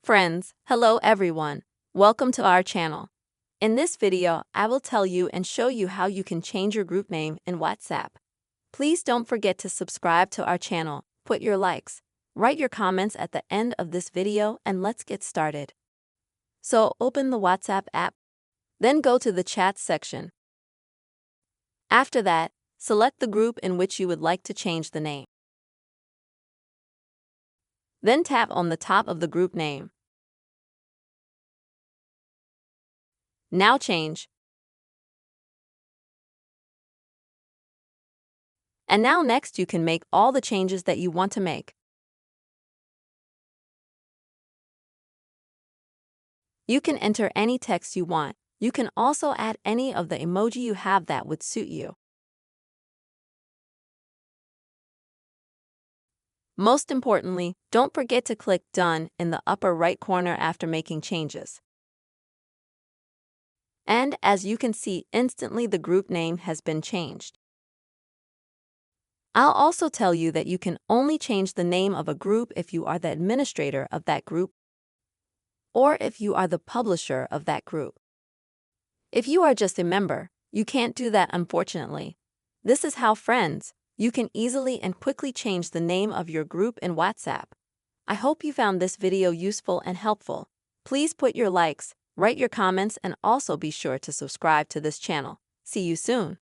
Friends, hello everyone. Welcome to our channel. In this video, I will tell you and show you how you can change your group name in WhatsApp. Please don't forget to subscribe to our channel, put your likes, write your comments at the end of this video, and let's get started. So open the WhatsApp app, then go to the chat section. After that, select the group in which you would like to change the name. Then tap on the top of the group name. Now change. And now next you can make all the changes that you want to make. You can enter any text you want. You can also add any of the emoji you have that would suit you. Most importantly, don't forget to click Done in the upper right corner after making changes. And as you can see, instantly the group name has been changed. I'll also tell you that you can only change the name of a group if you are the administrator of that group or if you are the publisher of that group. If you are just a member, you can't do that unfortunately. This is how, friends, you can easily and quickly change the name of your group in WhatsApp. I hope you found this video useful and helpful. Please put your likes, write your comments, and also be sure to subscribe to this channel. See you soon.